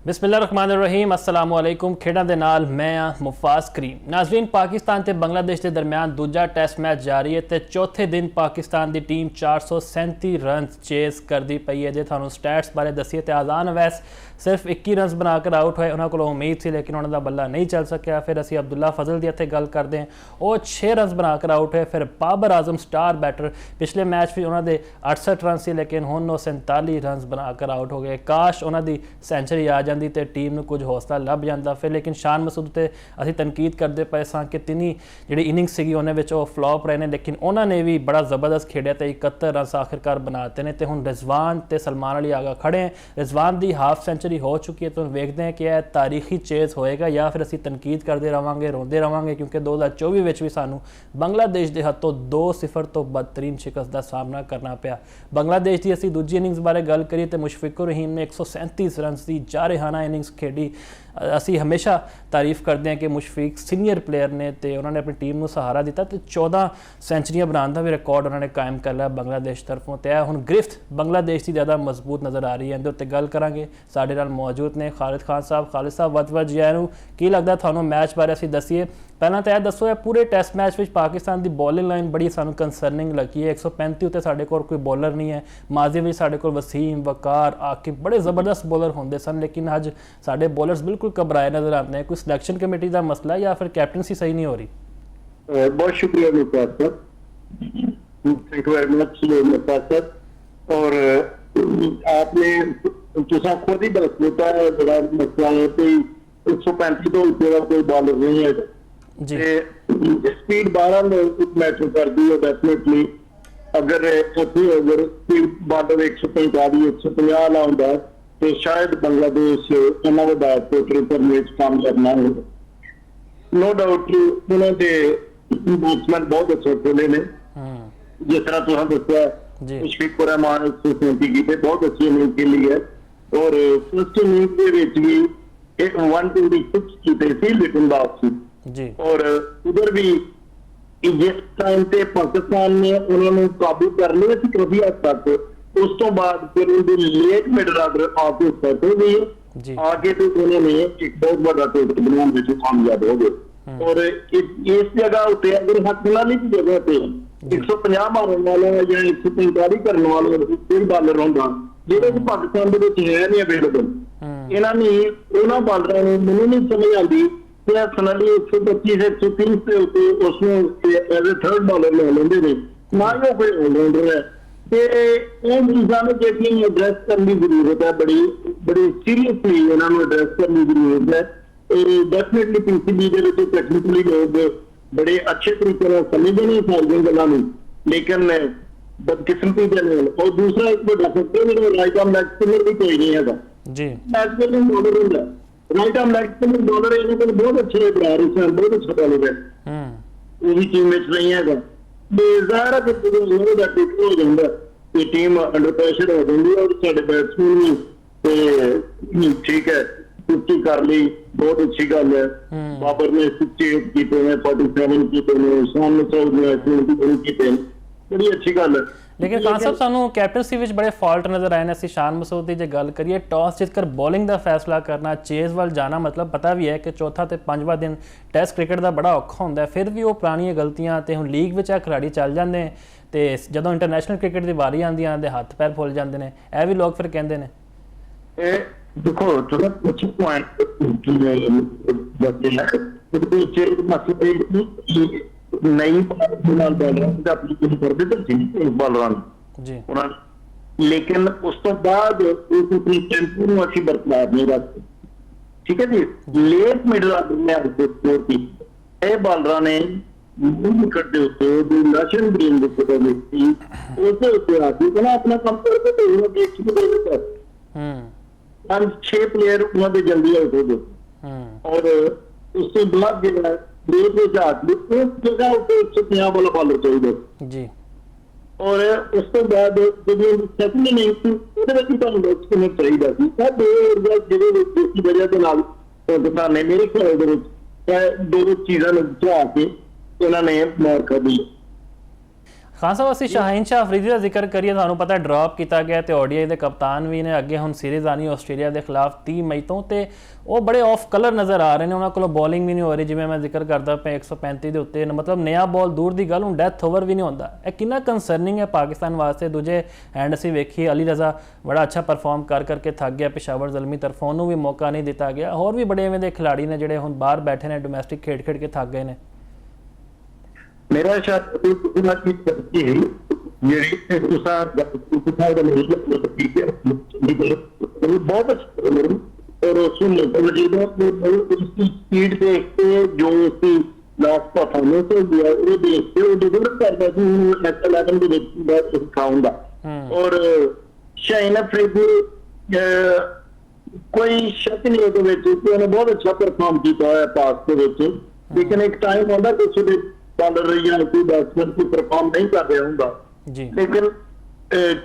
बिस्मिल्लाहिर्रहमानिर्रहीम अस्सलाम वालेकुम। खेडा दे नाल मैं मुफाज करीम। नाजरीन, पाकिस्तान ते बांग्लादेश के दरमियान दूजा टेस्ट मैच जारी है तो चौथे दिन पाकिस्तान की टीम 437 रन चेस करती पई है। जे थानू स्टैट्स बारे दसीए तो आज़ान अवैस सिर्फ 21 रन बनाकर आउट होए। उन्होंने को उम्मीद सी लेकिन उन्होंने बल्ला नहीं चल सकिया। फिर असी अब्दुल्ला फजल की इत्थे गल करते हैं, वो 6 रन बनाकर आउट होए। फिर बाबर आजम स्टार बैटर पिछले मैच भी उन्होंने 68 रन से लेकिन हुण 47 रन बनाकर आउट हो गए। काश उन्होंने सेंचुरी आ जाती तो टीम में कुछ हौसला लभ जाता। फिर लेकिन शान मसूद ते असी तनकीद करते पे सां कि तिनी जी इनिंग्स सी उन्होंने फ्लॉप रहे हैं, लेकिन उन्होंने भी बड़ा जबरदस्त खेलिया तो 71 रन आखिरकार बनाते हैं। तो हुण रिजवान तो सलमान अली आगा खड़े हैं। रिजवान की हाफ सेंचुरी हो चुकी है, तो देखते हैं कि यह तारीखी चेज होएगा या फिर असी तनकीद करते रहेंगे, रोंदे रहेंगे, क्योंकि 2024 भी सानू बांग्लादेश के हथों 2-0 तो बदतरीन शिकस्त का सामना करना पाया। बांग्लादेश की असी दूजी इनिंग्स बारे गल करिए तो मुशफिकुर रहीम ने 137 रन की जारहाना इनिंग्स खेडी। असी हमेशा तारीफ करते हैं कि मुशफिक सीनियर प्लेयर ने तो उन्होंने अपनी टीम को सहारा दिता तो 14 सेंचुरियां बनाने का भी रिकॉर्ड उन्होंने कायम कर लिया बांग्लादेश तरफों। तो हुण गिरफ्त बांग्लादेश की ज़्यादा मजबूत नज़र आ रही है। इहदे उत्ते गल करांगे। साडे नाल मौजूद ने खालिद खान साहब। खालिद साहब वत जैनू की लगता थानू मैच बारे असी दसीए। पहला तो यह दसो, पूरे टेस्ट मैच में पाकिस्तान की बॉलिंग लाइन बड़ी सानू कंसरनिंग लगी है। 135 उत्ते साडे कोल कोई बॉलर नहीं है। माजी में साडे कोल वसीम, वकार, आकिब बड़े जबरदस्त बॉलर होंदे सन, लेकिन अज साडे बॉलर्स बिल्कुल घबराए नजर आते हैं। कोई सिलेक्शन कमेटी का मसला या फिर कैप्टनसी सही नहीं हो रही? बहुत शुक्रिया मुफ्ताज साहब, थैंक यू वेरी मच मुफ्ताज साहब। और आपने तुसा खुद ही दस दिता है बड़ा मसला है कि 135 तो ऊपर का कोई बॉलर नहीं है जी। स्पीड 12 मैच कर दी है डेफिनेटली। अगर अगर स्पीड बॉलर 145 150 ना होता तो शायद बांग्लादेश इन्ना वड्डा टोटल करने काम करना हो। नो डाउट उन्होंने बैट्समैन बहुत अच्छे खेले ने, जिस तरह तुम दसिया मुशफिकुर रहमान 137 की बहुत अच्छी इनिंग खेली है। और फर्स्ट इनिंग भी 126 कीते सी लिटिल बॉक्स जी। और उधर भी जिस टाइम पे पाकिस्तान ने उन्होंने काबू कर लिया काफी हद तक, उस तो बाद फिर उनकी लेट मिडल ऑर्डर आके सेट हो गई है। आगे तो उन्होंने एक बहुत बड़ा टोटल बनाने में कामयाब हो गए। और इस जगह उत्ते अगर हक नाली की जगह पे 150 मारने वाला या 145 करने वाला कोई बॉलर होगा जिहदे च पाकिस्तान दे विच है नहीं अवेलेबल, इन्होंने उन्होंने बॉलर मैनू नहीं समझ आती कि सनली 125 130 के उत्ते उसमें एज ए थर्ड बॉलर ले लेंदे ने, ना ही कोई ऑलराउंडर है। इन चीज़ों में जो एड्रैस करने की जरूरत है, बड़ी बड़ी सीरियसली इन्होंने एड्रैस करने की जरूरत है। डेफिनेटली पीसीबी के टेक्निकली लोग बड़े अच्छे तरीके से समझते हैं सारी गलों, लेकिन बदकिस्मती के लिए। और दूसरा एक बड़ा फैक्टर जो राइट आर्म लेग स्पिनर भी कोई नहीं है जी। बॉलर होंगे right arm leg spinner bowler इन्होंने बहुत अच्छे ब्रारिस हैं, बहुत अच्छा बॉलर है, वो भी टीम में नहीं है। ਜ਼ਾਹਿਰ ਹੈ ਕਿ ਜਦੋਂ ਦਾ ਟਿਕ ਹੋ ਜਾਂਦਾ ਤੇ ਟੀਮ ਅੰਡਰ ਪ੍ਰੈਸ਼ਰ ਹੋ ਜਾਂਦੀ ਹੈ। ਔਰ ਸਾਡੇ ਬੈਟਸਮੈਨ ਵੀ ਤੇ ਠੀਕ ਹੈ 50 ਕਰ ਲਈ, ਬਹੁਤ ਅੱਛੀ ਗੱਲ ਹੈ। ਬਾਬਰ ਨੇ 68 ਕੀਤੇ ਨੇ, 47 ਕੀਤੇ ਨੇ, शान मसूद ने 70 ਕੀਤੇ ਨੇ, बड़ी अच्छी गल है। लेकिन खान साहब सानू कैप्टनसी में बड़े फॉल्ट नज़र आए हैं। असी शान मसूद की जो गल करिए, टॉस जीतकर बॉलिंग का फैसला करना, चेज वाल जाना, मतलब पता भी है कि चौथा तो 5वां दिन टेस्ट क्रिकेट का बड़ा औखा होंदा है, फिर भी वो पुरानियां गलतियां तो हुण लीग में खिलाड़ी चल जाते हैं तो जदों इंटरनेशनल क्रिकेट की वारी आती है हथ पैर फुल जाते हैं। यह भी लोग फिर कहते हैं देखो थोड़ा कुछ पॉइंट नहीं लेकिन उस तो बाद अपनी टेंपो असी बरकरार नहीं रखते। ठीक है जी। लेट मिडल ऑर्डर में स्कोर की बॉलर ने विकेट के उत्ते राशन ग्रीन उसके अपना कम करके 5-6 प्लेयर उन्होंने जल्दी आउट हो गए। और उसके बाद जो जगह उत्ते 150 वाला बॉलर चाहिए जी। और उस तो बाद सैकंड इनिंग चाहिए जिसकी वजह से पाकिस्तान ने मेरे ख्याल दो चीज़ों बचा के उन्होंने मार कर दी। ਖਾਨ ਸਾਹਿਬ ਅਸੀਂ ਸ਼ਾਹੀਨ ਸ਼ਾਹ ਅਫਰੀਦੀ ਦਾ ਜ਼ਿਕਰ ਕਰੀਏ, ਤੁਹਾਨੂੰ ਪਤਾ ਡ੍ਰੌਪ ਕੀਤਾ ਗਿਆ ਤੇ ODI ਦੇ ਕਪਤਾਨ ਵੀ ਨੇ। ਅੱਗੇ ਹੁਣ ਸੀਰੀਜ਼ ਆਣੀ ਆਸਟ੍ਰੇਲੀਆ ਦੇ ਖਿਲਾਫ 30 ਮਈ ਤੋਂ, ਤੇ ਉਹ ਬੜੇ ਆਫ ਕਲਰ ਨਜ਼ਰ ਆ ਰਹੇ ਨੇ। ਉਹਨਾਂ ਕੋਲੋਂ ਬੋਲਿੰਗ ਵੀ ਨਹੀਂ ਹੋ ਰਹੀ, ਜਿਵੇਂ ਮੈਂ ਜ਼ਿਕਰ ਕਰਦਾ ਪਿਆ 135 ਦੇ ਉੱਤੇ, ਮਤਲਬ ਨया ਬਾਲ ਦੂਰ ਦੀ ਗੱਲ, ਹੁਣ ਡੈਥ ਓਵਰ ਵੀ ਨਹੀਂ ਹੁੰਦਾ। ਇਹ ਕਿੰਨਾ ਕੰਸਰਨਿੰਗ ਹੈ ਪਾਕਿਸਤਾਨ ਵਾਸਤੇ। ਦੂਜੇ ਹੈਂਡ ਅਸੀਂ ਵੇਖੀਏ ਅਲੀ ਰਜ਼ਾ ਬੜਾ ਅੱਛਾ ਪਰਫਾਰਮ ਕਰਕੇ ਥੱਕ ਗਿਆ ਪਿਸ਼ਾਵਰ ਜ਼ਲਮੀ ਤਰਫੋਂ, ਉਹਨੂੰ ਵੀ ਮੌਕਾ ਨਹੀਂ ਦਿੱਤਾ ਗਿਆ। ਹੋਰ ਵੀ ਬੜੇ ਐਵੇਂ ਦੇ ਖਿਡਾਰੀ ਨੇ ਜਿਹੜੇ ਹੁਣ ਬਾਹਰ ਬੈਠੇ ਨੇ, ਡੋਮੈਸਟਿਕ ਖੇਡ ਕੇ ਥੱਕ ਗਏ ਨੇ। ਮੇਰਾ ਸ਼ਾਇਦ ਜਿਹੜੀ ਬਹੁਤ और उसमें उसकी स्पीड देख के जो उसकी लास्ट परफॉर्मेंस हो गया वो देख के वो डिफरेंट करता कि नेशनल लेवल के बहुत सिखाऊंगा। और शाहीन अफरीदी कोई शक नहीं है उन्होंने बहुत अच्छा परफॉर्म किया है पास के, लेकिन एक टाइम आता कि बॉलर या कोई बैट्समैन को परफॉर्म नहीं कर रहा होंगे, लेकिन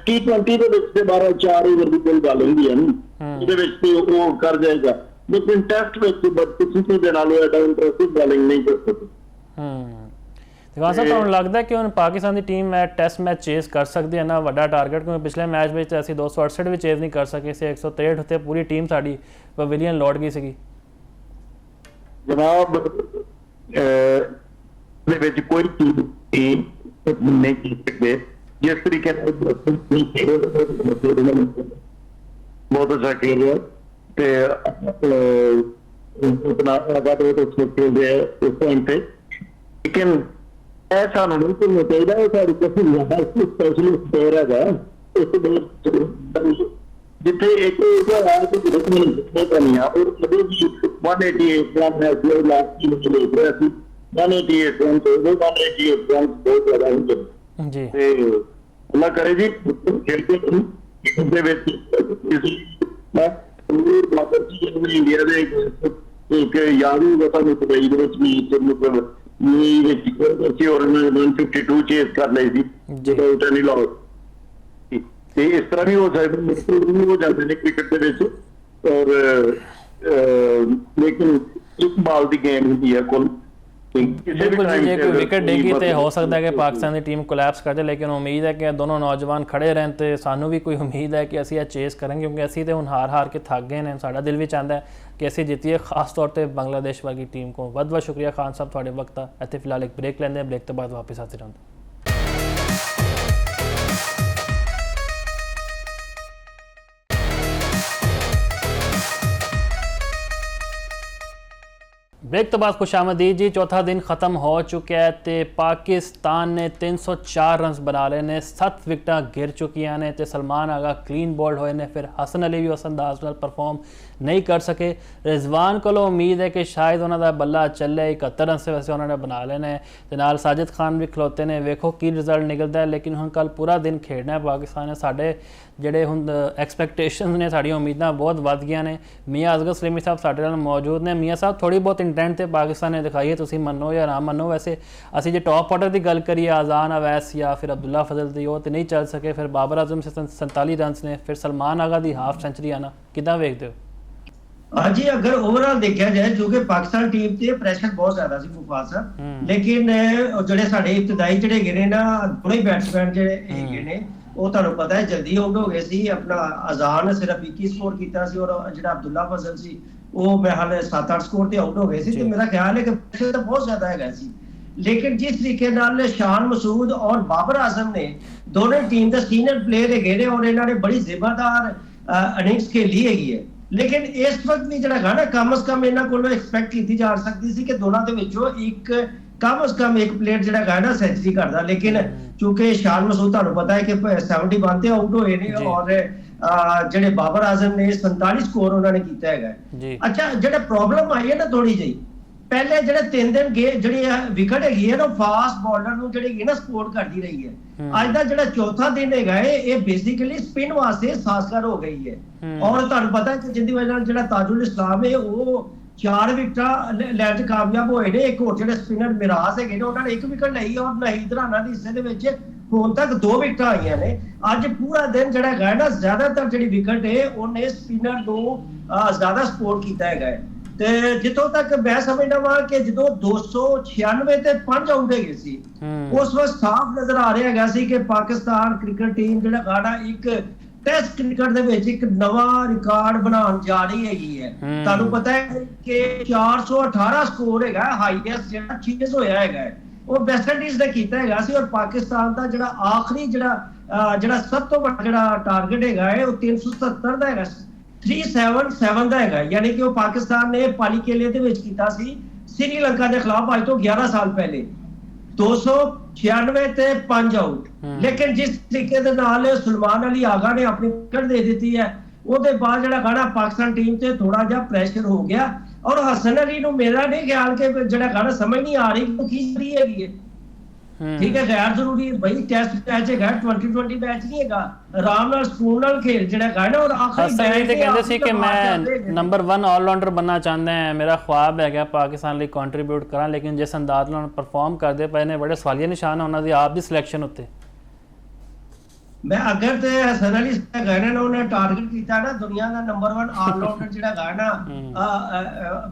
T20 ਦੇ ਵਿੱਚ ਤੇ 12-4 ਓਵਰ ਦੀ ਕੋਈ ਗੱਲ ਹੁੰਦੀ ਹੈ ਨਹੀਂ, ਉਹਦੇ ਵਿੱਚ ਤੇ ਉਹ ਕਰ ਜਾਏਗਾ, ਲੇਕਿਨ ਟੈਸਟ ਵਿੱਚ ਕਿਸੇ ਦੇ ਨਾਲ ਉਹ ਐਡਾ ਇੰਟਰਸਟਿੰਗ ਬੋਲਿੰਗ ਨਹੀਂ ਕਰ ਸਕਦਾ। ਦਿਖਾ ਸਾਹਿਬ ਤੁਹਾਨੂੰ ਲੱਗਦਾ ਕਿ ਹੁਣ ਪਾਕਿਸਤਾਨ ਦੀ ਟੀਮ ਹੈ ਟੈਸਟ ਮੈਚ ਚੇਸ ਕਰ ਸਕਦੀ ਹੈ ਨਾ ਵੱਡਾ ਟਾਰਗੇਟ, ਕਿਉਂਕਿ ਪਿਛਲੇ ਮੈਚ ਵਿੱਚ ਅਸੀਂ 268 ਵੀ ਚੇਸ ਨਹੀਂ ਕਰ ਸਕੇ ਸੀ, 163 ਉੱਤੇ ਪੂਰੀ ਟੀਮ ਸਾਡੀ ਪਵੇਲੀਅਨ ਲੌਟ ਗਈ ਸੀਗੀ। ਜਨਾਬ ਦੇ ਵਿੱਚ ਕੋਈ ਟੀਮ ਨਹੀਂ ਕਰ ਸਕਦੇ जिस तरीके बहुत अच्छा खेल रहा उस टाइम पे, लेकिन ऐसा नहीं करना चाहिए। सारी काफी स्पेशलिस्ट प्लेयर है जिथे एक और कभी भी 188 रन है लास्ट में देख रहा थी 188 रन तो 188 रन बहुत ज्यादा ही जी अल्लाह करे जी खेलते इंडिया दे एक याद होगा सानू दुबई दे विच भी मतलब ਅਸੀਂ और 152 चेस कर ਲਈ ਸੀ ਜਦੋਂ ਉਟਾ ਨਹੀਂ ਲਾਓ ਤੇ ਇਸ ਤਰ੍ਹਾਂ ਵੀ ਹੋ ਸਕਦਾ ਮੁਸ਼ਕਿਲ ਵੀ ਹੋ ਜਾਂਦੇ ਨੇ ਕ੍ਰਿਕਟ ਦੇ ਵਿੱਚ। ਔਰ ਲੇਕਿਨ ਇੱਕ ਬਾਲ ਦੀ ਗੇਮ ਹੁੰਦੀ ਹੈ ਕੁੱਲ बिल्कुल जी, जे कोई विकेट डेगी तो हो सकता है कि पाकिस्तान की टीम कोलैप्स कर जाए, लेकिन उम्मीद है कि दोनों नौजवान खड़े रहें तो सानू भी कोई उम्मीद है कि असी चेस करेंगे, क्योंकि असी तो हुण हार के थक गए हैं। साडा दिल भी चाहता है कि असी जीतीए, खास तौर पर बांग्लादेश वर्गी टीम को। बहुत बहुत शुक्रिया खान साहब थोड़े वक्त का। इत्थे फिलहाल एक ब्रेक लेंदे, ब्रेक तो बाद वापस हाजिर होंदे। ब्रेक तो बाद खुशामदीद जी। चौथा दिन ख़त्म हो चुका है तो पाकिस्तान ने 304 रन बना ले ने, 7 विकटा गिर चुकी ने, तो सलमान आगा क्लीन बोल्ड होए ने, फिर हसन अली भी उस अंदाज नाल परफॉर्म नहीं कर सके। रिजवान को उम्मीद है कि शायद उन्होंने बल्ला चले, 71 रन से वैसे उन्होंने बना लेने, तो नाल साजिद खान भी खलोते ने, वेखो की रिजल्ट निकलता है। लेकिन हम कल पूरा दिन खेडना है पाकिस्तान ने, साढ़े ਜਿਹੜੇ ਹੁਣ ਐਕਸਪੈਕਟੇਸ਼ਨਸ ਨੇ, ਸਾਡੀਆਂ ਉਮੀਦਾਂ ਬਹੁਤ ਵੱਧ ਗਈਆਂ ਨੇ। ਮੀਆਂ ਅਸਗਰ ਸਲੀਮੀ ਸਾਹਿਬ ਸਾਡੇ ਨਾਲ ਮੌਜੂਦ ਨੇ। ਮੀਆਂ ਸਾਹਿਬ ਥੋੜੀ ਬਹੁਤ ਇੰਟੈਂਟ ਤੇ ਪਾਕਿਸਤਾਨ ਨੇ ਦਿਖਾਈ ਹੈ, ਤੁਸੀਂ ਮੰਨੋ ਜਾਂ ਨਾ ਮੰਨੋ। ਵੈਸੇ ਅਸੀਂ ਜੇ ਟੌਪ ਆਰਡਰ ਦੀ ਗੱਲ ਕਰੀਏ, ਆਜ਼ਾਨ ਅਵੈਸ ਜਾਂ ਫਿਰ ਅਬਦੁੱਲਾ ਫਜ਼ਲ ਦੀ, ਉਹ ਤੇ ਨਹੀਂ ਚੱਲ ਸਕੇ। ਫਿਰ ਬਾਬਰ ਆਜ਼ਮ ਸੇ 47 रन ने, फिर सलमान आगा ਦੀ ਹਾਫ ਸੈਂਚਰੀ ਆਣਾ, ਕਿੱਦਾਂ ਵੇਖਦੇ ਹੋ? ਹਾਂਜੀ, ਅਗਰ ਓਵਰਆਲ ਦੇਖਿਆ ਜਾਏ, ਕਿਉਂਕਿ ਪਾਕਿਸਤਾਨ ਟੀਮ ਤੇ ਪ੍ਰੈਸ਼ਰ ਬਹੁਤ ਜ਼ਿਆਦਾ ਸੀ ਮੁਫਾਜ਼ ਸਾਹਿਬ, ਲੇਕਿਨ ਜਿਹੜੇ ਸਾਡੇ ਇਬਤਦਾਈ ਜਿਹੜੇ ਗਏ ਨਾ ਦੋਨੇ ਬੈਟਸਮੈਨ ਜਿਹੜੇ ਹੈਗੇ ਨੇ, ਉਹ ਤੁਹਾਨੂੰ ਪਤਾ ਹੈ ਜਲਦੀ ਆਊਟ ਹੋ ਗਏ ਸੀ। ਆਪਣਾ ਅਜ਼ਾਨ ਸਿਰਫ 21 ਸਕੋਰ ਕੀਤਾ ਸੀ, ਔਰ ਜਿਹੜਾ ਅਬਦੁੱਲਾ ਫਜ਼ਲ ਸੀ ਉਹ ਮੇਰੇ ਹਾਲੇ 7-8 ਸਕੋਰ ਤੇ ਆਊਟ ਹੋ ਗਏ ਸੀ। ਤੇ ਮੇਰਾ ਖਿਆਲ ਹੈ ਕਿ ਪ੍ਰੈਸ਼ਰ ਤਾਂ ਬਹੁਤ ਜ਼ਿਆਦਾ ਹੈਗਾ ਸੀ, लेकिन जिस तरीके नाल शान मसूद और बाबर आजम ने दोनों टीम के सीनियर प्लेयर है और इन्होंने बड़ी जिम्मेदार इनिंग्स खेली है। लेकिन इस वक्त भी जो ना कम अज कम इन्हों को एक्सपैक्ट की जा सकती थी कि दोनों के विचों एक कम अज कम एक प्लेयर जो ना सेंचुरी करता, लेकिन चूंकि शान मसूद तुहानू पता है कि 71 ते आउट होए ने और ਜਿਹੜੇ बाबर आजम ने 47 स्कोर उन्होंने किया है। अच्छा, जो प्रॉब्लम आई है ना थोड़ी जी, पहले ਜਿਹੜੇ 3 ਦਿਨ ਗਏ ਜਿਹੜੀ ਵਿਕਟ ਹੈਗੀ ਹੈ ਨਾ ਫਾਸਟ ਬੋਲਰ ਨੂੰ ਜਿਹੜੀ ਨਾ ਸਪੋਰਟ ਕਰਦੀ ਰਹੀ ਹੈ। ਅੱਜ ਦਾ ਜਿਹੜਾ ਚੌਥਾ ਦਿਨ ਹੈਗਾ ਇਹ ਬੇਸਿਕਲੀ ਸਪਿਨ ਵਾਸਤੇ ਸਾਜ਼ਗਾਰ ਹੋ ਗਈ ਹੈ। ਔਰ ਤੁਹਾਨੂੰ ਪਤਾ ਕਿ ਜਿੰਦੀ ਵਜ੍ਹਾ ਨਾਲ ਜਿਹੜਾ ਤਾਜੁਲ ਇਸਲਾਮ ਹੈ ਉਹ 4 ਵਿਕਟਾਂ ਲੈਣ 'ਚ ਕਾਮਯਾਬ ਹੋਏ ਨੇ। ਇੱਕ ਹੋਰ ਜਿਹੜੇ ਸਪਿਨਰ ਮਿਰਾਜ਼ ਹੈਗੇ ਨੇ ਉਹਨਾਂ ਨੇ 1 ਵਿਕਟ ਲਈ ਔਰ ਨਹੀਦ ਰਾਣਾ ਦੇ ਹਿੱਸੇ ਦੇ ਵਿੱਚ ਹੁਣ ਤੱਕ 2 ਵਿਕਟਾਂ ਆਈਆਂ ਨੇ। ਅੱਜ ਪੂਰਾ ਦਿਨ ਜਿਹੜਾ ਹੈਗਾ ਨਾ ਜ਼ਿਆਦਾਤਰ ਜਿਹੜੀ ਵਿਕਟ ਹੈ ਉਹਨੇ ਸਪਿਨਰ ਨੂੰ ਜ਼ਿਆਦਾ ਸਪੋਰਟ ਕੀਤਾ ਹੈਗਾ। ਤੇ ਜਿੱਥੋਂ ਤੱਕ ਮੈਂ ਸਮਝਦਾ ਵਾਂ ਕਿ ਜਦੋਂ 296 ਤੇ 5 ਆਊਟ ਹੈਗੇ ਸੀ ਉਸ ਵਕਤ ਸਾਫ਼ ਨਜ਼ਰ ਆ ਰਿਹਾ ਹੈਗਾ ਸੀ ਕਿ ਪਾਕਿਸਤਾਨ ਕ੍ਰਿਕਟ ਟੀਮ ਜਿਹੜਾ ਗਾਣਾ ਇੱਕ ਟੈਸਟ ਕ੍ਰਿਕਟ ਦੇ ਵਿੱਚ ਇੱਕ ਨਵਾਂ ਰਿਕਾਰਡ ਬਣਾਉਣ ਜਾ ਰਹੀ ਹੈਗੀ ਹੈ। ਤੁਹਾਨੂੰ ਪਤਾ ਹੈ ਕਿ 418 ਸਕੋਰ ਹੈਗਾ, ਹਾਈਐਸਟ ਜਿਹੜਾ ਚੀਜ਼ ਹੋਇਆ ਹੈਗਾ ਉਹ ਵੈਸਟ ਇੰਡੀਜ਼ ਨੇ ਕੀਤਾ ਹੈਗਾ ਸੀ, ਔਰ ਪਾਕਿਸਤਾਨ ਦਾ ਜਿਹੜਾ ਆਖਰੀ ਜਿਹੜਾ ਸਭ ਤੋਂ ਵੱਡਾ ਜਿਹੜਾ ਟਾਰਗੇਟ ਹੈਗਾ ਹੈ ਉਹ 377 ਦਾ ਹੈਗਾ, 377 ਦਾ ਹੈਗਾ, ਯਾਨੀ ਕਿ ਉਹ ਪਾਕਿਸਤਾਨ ਨੇ ਪਾਲੀਕੇਲੇ ਦੇ ਵਿੱਚ ਕੀਤਾ ਸੀ श्रीलंका के खिलाफ आज तो 11 साल पहले 296 ਤੇ 5 ਆਊਟ। ਲੇਕਿਨ ਜਿਸ ਤਰੀਕੇ ਦੇ ਨਾਲ ਸੁਲਮਾਨ ਅਲੀ ਆਗਾ ਨੇ ਆਪਣੀ ਵਿਕਟ ਦੇ ਦਿੱਤੀ ਹੈ ਉਹਦੇ ਬਾਅਦ ਜਿਹੜਾ ਗਾਣਾ ਪਾਕਿਸਤਾਨ ਟੀਮ ਤੇ ਥੋੜਾ ਜਿਹਾ ਪ੍ਰੈਸ਼ਰ ਹੋ ਗਿਆ ਔਰ ਹਸਨ ਅਲੀ ਨੂੰ ਮੇਰਾ ਨਹੀਂ ਖਿਆਲ ਕਿ ਜਿਹੜਾ ਗਾਣਾ ਸਮਝ ਨਹੀਂ ਆ ਰਹੀ ਕਿ ਕੀ ਰਹੀ ਹੈਗੀ ਹੈ। ठीक है, गैर जरूरी भाई टेस्ट मैच है, 2020 मैच नहीं है, आराम नाल ਸਕੂਨ ਨਾਲ ਖੇਡ ਜਿਹੜਾ ਗਾਣਾ ਔਰ ਆਖਰੀ ਸਹੀ ਤੇ ਕਹਿੰਦੇ ਸੀ ਕਿ ਮੈਂ ਨੰਬਰ 1 ਆਲਰਾਊਂਡਰ ਬਣਨਾ ਚਾਹੁੰਦਾ ਹਾਂ, ਮੇਰਾ ख्वाब ਹੈਗਾ ਪਾਕਿਸਤਾਨ ਲਈ ਕੰਟਰੀਬਿਊਟ ਕਰਾਂ, ਲੇਕਿਨ ਜਿਸ ਅੰਦਾਜ਼ ਨਾਲ ਪਰਫਾਰਮ ਕਰਦੇ ਪਏ ਨੇ ਬੜੇ ਸਵਾਲੀਆ ਨਿਸ਼ਾਨ ਹੈ ਉਹਨਾਂ ਦੀ ਆਪ ਦੀ ਸਿਲੈਕਸ਼ਨ ਉੱਤੇ। मैं अगर ते हसन अली गाना ना उन्हें टारगेट किया ना दुनिया का नंबर 1 ऑलराउंडर ਜਿਹੜਾ गाना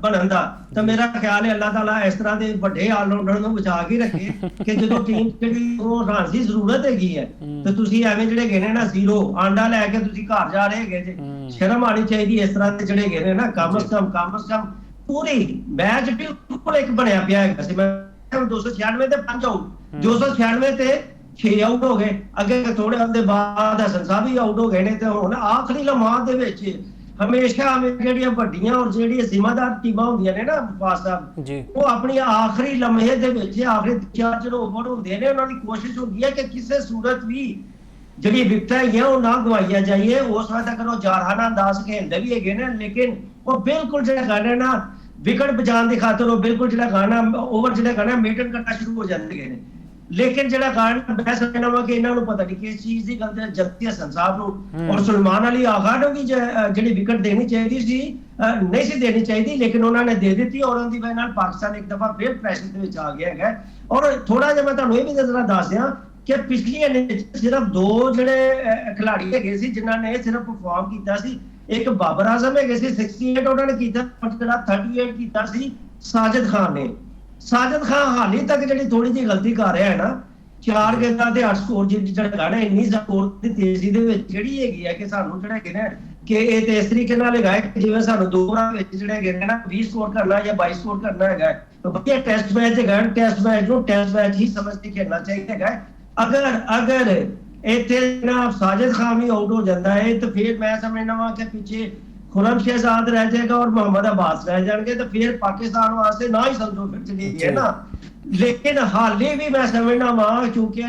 ਬਣਨ ਦਾ ਤਾਂ ਮੇਰਾ ਖਿਆਲ ਹੈ ਅੱਲਾਹ ਤਾਲਾ ਇਸ ਤਰ੍ਹਾਂ ਦੇ ਵੱਡੇ ਆਲਰਾਊਂਡਰ ਨੂੰ ਬਚਾ ਕੇ ਰੱਖੇ ਕਿ ਜਦੋਂ ਟੀਮ ਜਿਹੜੀ ਉਹ ਰਨ ਦੀ ਜ਼ਰੂਰਤ ਹੈਗੀ ਹੈ ਤੇ ਤੁਸੀਂ ਐਵੇਂ ਜਿਹੜੇ ਗਏ ਨੇ ਨਾ ਜ਼ੀਰੋ ਆਂਡਾ ਲੈ ਕੇ ਤੁਸੀਂ ਘਰ ਜਾ ਰਹੇ ਹੈਗੇ ਜੇ, ਸ਼ਰਮ ਆਣੀ ਚਾਹੀਦੀ ਇਸ ਤਰ੍ਹਾਂ ਦੇ ਜਿਹੜੇ ਗਏ ਨੇ ਨਾ ਕਮ ਸੇ ਕਮ ਪੂਰੀ ਮੈਚ ਬਿਲਕੁਲ ਇੱਕ ਬਣਿਆ ਪਿਆ ਹੈਗਾ ਸੀ। ਮੈਂ 296 ਤੇ 5 ਆਊਟ, 296 ਤੇ 6 ਆਊਟ ਹੋ ਗਏ, ਅੱਗੇ ਥੋੜੇ ਦੇ ਬਾਅਦ ਹਸਨ ਸਾਹਿਬ ਵੀ ਆਊਟ ਹੋ ਗਏ ਨੇ ਤੇ ਹੁਣ ਆਖਰੀ ਲਮਹਾਤ ਦੇ ਵਿੱਚ ਹਮੇਸ਼ਾ ਜਿਹੜੀਆਂ ਵੱਡੀਆਂ ਔਰ ਜਿਹੜੀਆਂ ਜ਼ਿੰਮੇਦਾਰ ਟੀਮਾਂ ਹੁੰਦੀਆਂ ਨੇ ਨਾ ਫਾਸ ਸਾਹਿਬ ਜੀ, ਉਹ ਆਪਣੀ ਆਖਰੀ ਲਮਹੇ ਦੇ ਵਿੱਚ ਆਖਰੀ 4 ਓਵਰ ਹੁੰਦੇ ਨੇ ਉਹਨਾਂ ਦੀ ਕੋਸ਼ਿਸ਼ ਹੁੰਦੀ ਹੈ ਕਿ ਕਿਸੇ ਸੂਰਤ ਵੀ ਜਿਹੜੀ ਵਿਕਟਾਂ ਹੈਗੀਆਂ ਉਹ ਨਾ ਗਵਾਈਆਂ ਜਾਈਏ। ਉਸ ਵਕਤ ਤੱਕ ਉਹ ਜਾਰਹਾਨਾ ਅੰਦਾਜ਼ ਖੇਡਦੇ ਵੀ ਹੈਗੇ ਨੇ, ਲੇਕਿਨ ਉਹ ਬਿਲਕੁਲ ਜਿਹੜਾ ਗਾਣਾ ਨਾ ਵਿਕਟ ਬਚਾਉਣ ਦੀ ਖਾਤਰ ਉਹ ਬਿਲਕੁਲ ਜਿਹੜਾ ਗਾਣਾ ਓਵਰ ਜਿਹੜਾ ਗਾਣਾ ਮੇਨਟੇਨ ਕਰਨਾ ਸ਼ੁਰੂ ਹੋ ਜਾਂਦੇ ਨੇ। ਲੇਕਿਨ ਜਿਹੜਾ ਗਾਣਾ ਮੈਂ ਸਮਝਦਾ ਵਾਂ ਕਿ ਇਹਨਾਂ ਨੂੰ ਪਤਾ ਨਹੀਂ ਕਿਸ ਚੀਜ਼ ਦੀ ਗੱਲ ਹੈ, ਜਲਦੀ ਹਸਨ ਸਾਹਿਬ ਨੂੰ ਔਰ ਸੁਲਮਾਨ ਅਲੀ ਆਗਾ ਨੂੰ ਵੀ ਜਿਹੜੀ ਵਿਕਟ ਦੇਣੀ ਚਾਹੀਦੀ ਸੀ ਨਹੀਂ ਸੀ ਦੇਣੀ ਚਾਹੀਦੀ, ਲੇਕਿਨ ਉਹਨਾਂ ਨੇ ਦੇ ਦਿੱਤੀ ਔਰ ਉਹਦੀ ਵਜ੍ਹਾ ਨਾਲ ਪਾਕਿਸਤਾਨ ਇੱਕ ਦਫਾ ਫਿਰ ਪ੍ਰੈਸ਼ਰ ਦੇ ਵਿੱਚ ਆ ਗਿਆ ਹੈਗਾ। ਔਰ ਥੋੜਾ ਜਿਹਾ ਮੈਂ ਤੁਹਾਨੂੰ ਇਹ ਵੀ ਜ਼ਰਾ ਦੱਸ ਦਿਆਂ ਕਿ ਪਿਛਲੀ ਇਨਿੰਗ ਸਿਰਫ 2 ਜਿਹੜੇ ਖਿਡਾਰੀ ਹੈਗੇ ਸੀ ਜਿਨ੍ਹਾਂ ਨੇ ਸਿਰਫ ਪਰਫਾਰਮ ਕੀਤਾ ਸੀ, ਇੱਕ ਬਾਬਰ ਆਜ਼ਮ ਹੈਗੇ ਸੀ 68 ਉਹਨਾਂ ਨੇ ਕੀਤਾ, ਜਿਹੜਾ 38 ਕੀਤਾ ਸੀ ਸਾजिद खान ने। साजिद खान हाली तक ਜਿਹੜੀ ਥੋੜੀ ਜਿਹੀ ਗਲਤੀ ਕਰ ਰਿਹਾ ਹੈ ਨਾ, 4 ਗੇਂਦਾਂ ਤੇ 8 ਸਕੋਰ ਜਿਹੜਾ ਗਾਣਾ ਇੰਨੀ ਸਕੋਰ ਦੀ ਤੇਜ਼ੀ ਦੇ ਵਿੱਚ ਜਿਹੜੀ ਹੈਗੀ ਹੈ ਕਿ ਸਾਨੂੰ ਜਿਹੜਾ ਹੈਗੇ ਨੇ ਕਿ ਇਹ ਤੇ ਇਸ ਤਰੀਕੇ ਨਾਲ ਹੈਗਾ ਜਿਵੇਂ ਸਾਨੂੰ 2 ਓਵਰਾਂ ਵਿੱਚ ਜਿਹੜੇ ਹੈਗੇ ਨੇ ਨਾ 20 ਸਕੋਰ ਕਰਨਾ ਜਾਂ 22 ਸਕੋਰ ਕਰਨਾ ਹੈਗਾ। ਤਾਂ ਵਧੀਆ ਟੈਸਟ ਮੈਚ ਹੈਗਾ, ਟੈਸਟ ਮੈਚ ਨੂੰ ਟੈਸਟ ਮੈਚ ਹੀ ਸਮਝ ਕੇ ਖੇਡਣਾ ਚਾਹੀਦਾ ਹੈਗਾ। ਅਗਰ ਇੱਥੇ ਨਾ ਸਾजिद खान ਵੀ ਆਊਟ ਹੋ ਜਾਂਦਾ ਹੈ ਤਾਂ ਫਿਰ ਮੈਂ ਸਮਝਦਾ ਵਾਂ ਕਿ ਪਿੱਛੇ खुरम शहजाद रह जाएगा और मोहम्मद अब्बास रह जाएंगे तो फिर पाकिस्तान वास्ते ना ही समझो फिर चली है ना। लेकिन हाले भी मैं समझना वहां क्योंकि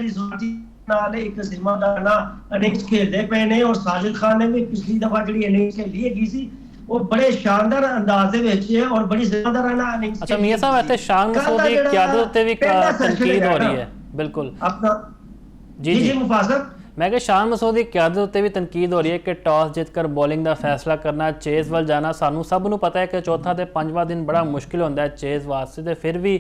नाल एक जिम्मेदार ना इनिंग्स खेलते पे ने और साजिद खान ने भी पिछली दफा जी इनिंग्स खेली हैगी सी वो बड़े शानदार अंदाज दे विच है और बड़ी जिम्मेदाराना इनिंग्स। अच्छा मियां साहब इत्थे शान मसूद दी क़यादत ते भी तनकीद हो रही है बिल्कुल अपना जी जी मुफासर मैं कि शान मसूद की क्यादत उत्ते भी तनकीद हो रही है कि टॉस जीतकर बॉलिंग का फैसला करना, चेज वाल जाना, सानू सब नू पता है कि चौथा ते 5वां दिन बड़ा मुश्किल होंदा है चेज वास्ते, ते फिर भी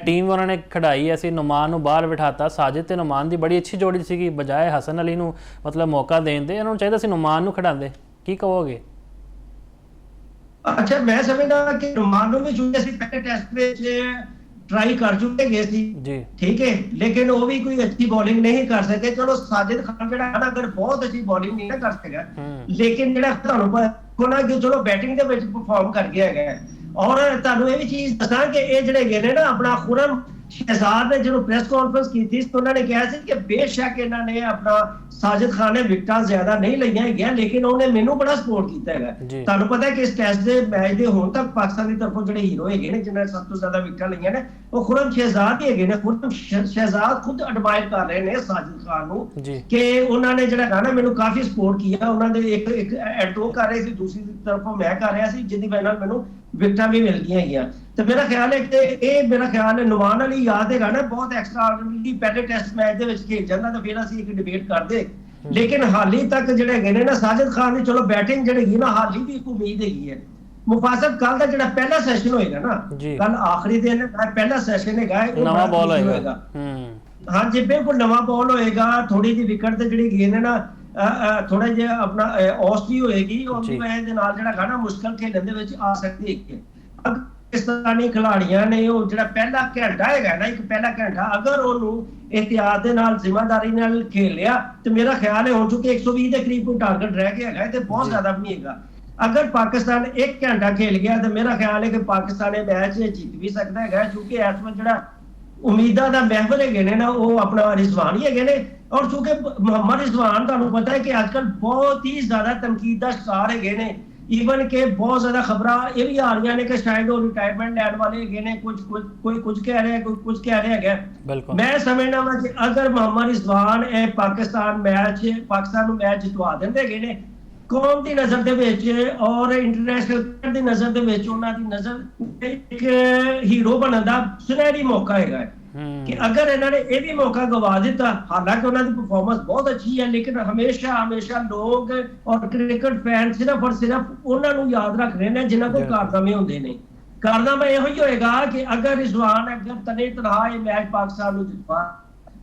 टीम उन्होंने खिडाई असी नुमान नू बाहर बिठाता। साजिद ते नुमान की बड़ी अच्छी जोड़ी सी बजाय हसन अली नू मतलब मौका देण दे, इन्होंने चाहिए सी नुमान नू खिडांदे, की कहोगे? अच्छा मैं समझदा कि नुमान नू भी चुके सी पहले टेस्ट विच ट्राई कर चुके गए सी जी, ठीक है, लेकिन वो भी कोई अच्छी बॉलिंग नहीं कर सके। चलो साजिद खान जेड़ा है ना अगर बहुत अच्छी बॉलिंग नहीं ना कर सकेगा लेकिन जेड़ा ਤੁਹਾਨੂੰ ਪਤਾ ਨਾ ਕਿ ਚਲੋ ਬੈਟਿੰਗ ਦੇ ਵਿੱਚ ਪਰਫਾਰਮ ਕਰ ਗਿਆ ਹੈਗਾ। ਔਰ ਤੁਹਾਨੂੰ ਇਹ ਵੀ ਚੀਜ਼ ਦੱਸਾਂ ਕਿ ਇਹ ਜਿਹੜੇ ਗਏ ਨੇ ਨਾ ਆਪਣਾ ਖੁਰਮ शहजाद ने जो प्रेस कॉन्फ्रेंस की थी तो उन्होंने कहा सी कि बेशक इन्होंने अपना साजिद खान ने विकटां ज्यादा नहीं लईयां हैगियां लेकिन उन्होंने मैनू बड़ा सपोर्ट कीता हैगा। तुहानू पता है कि इस टेस्ट दे मैच दे हुण तक पाकिस्तान की तरफों जिहड़े हीरो हैगे ने जिन्हां सब तो ज्यादा विकटां लईयां ने वो खुरम शहजाद ही हैगे ने। खुरम शहजाद खुद एडमायर कर रहे ने साजिद खान नू कि उन्होंने जिहड़ा गाना मैनू काफी सपोर्ट किया, उन्होंने एक एडो कर रहे सी दूसरी तरफों मैं कर रहा सी जिहदी वजह नाल मैनू विकटां भी मिल गई हैगियां। तो मेरा ख्याल है कि ये मेरा ख्याल है नुमान अली याद है ना बहुत एक्स्ट्राऑर्डिनरी पहले टेस्ट मैच दे विच खेल जांदा तो फिर असीं एक डिबेट करदे, लेकिन हाली तक जिहड़े गए ने ना साजिद खान दी चलो बैटिंग जिहड़ी ना हाली भी एक उम्मीद हैगी है। मुफासर कल दा जिहड़ा पहला सेशन होएगा ना कल आखिरी दिन है पहला सेशन हैगा नवा बॉल होएगा। हां जी बिल्कुल नवा बॉल होएगा, थोड़ी जी विकेट ते जिहड़ी गेंद है ना थोड़ा जिहा अपना औसती होएगी और दी वजह दे नाल जिहड़ा गाना मुश्किल खेलण दे विच आ सकदी है। ਪਾਕਿਸਤਾਨੀ ਖਿਡਾਰੀਆਂ ਨੇ ਉਹ ਜਿਹੜਾ ਪਹਿਲਾ ਘੰਟਾ ਹੈਗਾ ਨਾ, ਇੱਕ ਪਹਿਲਾ ਘੰਟਾ ਅਗਰ ਉਹਨੂੰ ਇhtiyat ਦੇ ਨਾਲ ਜ਼ਿੰਮੇਵਾਰੀ ਨਾਲ ਖੇਲਿਆ ਤੇ ਮੇਰਾ ਖਿਆਲ ਹੈ ਹੁਣ ਚੁੱਕੇ 120 ਦੇ ਕਰੀਬ ਕੋਈ ਟਾਰਗੇਟ ਰਹਿ ਗਿਆ ਹੈਗਾ ਤੇ ਬਹੁਤ ਜ਼ਿਆਦਾ ਵੀ ਨਹੀਂ ਹੈਗਾ। ਅਗਰ ਪਾਕਿਸਤਾਨ 1 ਘੰਟਾ ਖੇਲ ਗਿਆ ਤੇ ਮੇਰਾ ਖਿਆਲ ਹੈ ਕਿ ਪਾਕਿਸਤਾਨ ਇਹ ਮੈਚ ਜਿੱਤ ਵੀ ਸਕਦਾ ਹੈਗਾ, ਕਿਉਂਕਿ ਇਸ ਵਾਰ ਜਿਹੜਾ ਉਮੀਦਾਂ ਦਾ ਮਹਿਫਲ ਹੈਗੇ ਨੇ ਨਾ ਉਹ ਆਪਣਾ ਰਿਜ਼ਵਾਨ ਹੀ ਹੈਗੇ ਨੇ। ਔਰ ਚੂੰਕਿ ਮੁਹੰਮਦ ਰਿਜ਼ਵਾਨ ਤੁਹਾਨੂੰ ਪਤਾ ਹੈ ਕਿ ਅੱਜਕੱਲ ਬਹੁਤ ਹੀ ਜ਼ਿਆਦਾ ਤਨਕੀਦ ਦਾ ਸ਼ਿਕਾਰ ਹੈਗੇ ਨੇ, ਈਵਨ ਕਿ ਬਹੁਤ ਜ਼ਿਆਦਾ ਖਬਰਾਂ ਇਹ ਵੀ ਆ ਰਹੀਆਂ ਨੇ ਕਿ ਸ਼ਾਇਦ ਉਹ ਰਿਟਾਇਰਮੈਂਟ ਲੈਣ ਵਾਲੇ ਹੈਗੇ ਨੇ, ਕੋਈ ਕੁਝ ਕਹਿ ਰਿਹਾ, ਕੋਈ ਕੁਝ ਕਹਿ ਰਿਹਾ ਹੈਗਾ। ਮੈਂ ਸਮਝਦਾ ਹਾਂ ਕਿ ਅਗਰ ਮੁਹੰਮਦ ਰਿਜ਼ਵਾਨ ਇਹ ਪਾਕਿਸਤਾਨ ਨੂੰ ਮੈਚ ਜਿਤਵਾ ਦਿੰਦੇ ਹੈਗੇ ਨੇ, ਕੌਮ ਦੀ ਨਜ਼ਰ ਦੇ ਵਿੱਚ ਔਰ ਇੰਟਰਨੈਸ਼ਨਲ ਦੀ ਨਜ਼ਰ ਦੇ ਵਿੱਚ ਉਹਨਾਂ ਦੀ ਨਜ਼ਰ ਇੱਕ ਹੀਰੋ ਬਣਨ ਦਾ ਸੁਨਹਿਰੀ ਮੌਕਾ ਹੈਗਾ ਕਿ ਅਗਰ ਇਹਨਾਂ ਨੇ ਇਹ ਵੀ ਮੌਕਾ ਗਵਾ ਦਿੱਤਾ, ਹਾਲਾਂਕਿ ਉਹਨਾਂ ਦੀ ਪਰਫਾਰਮੈਂਸ ਬਹੁਤ ਅੱਛੀ ਹੈ, ਲੇਕਿਨ ਹਮੇਸ਼ਾ ਲੋਕ ਔਰ ਕ੍ਰਿਕਟ ਫੈਨ ਸਿਰਫ ਔਰ ਸਿਰਫ ਉਹਨਾਂ ਨੂੰ ਯਾਦ ਰੱਖ ਰਹੇ ਨੇ ਜਿਨ੍ਹਾਂ ਕੋਲ ਕਾਰਨਾਮੇ ਹੁੰਦੇ ਨੇ। ਕਾਰਨਾਮਾ ਇਹੋ ਹੀ ਹੋਏਗਾ ਕਿ ਅਗਰ ਰਿਜ਼ਵਾਨ ਅਗਰ ਤਨੇ ਤਨਹਾ ਇਹ ਮੈਚ ਪਾਕਿਸਤਾਨ ਨੂੰ ਜਿਤਵਾ,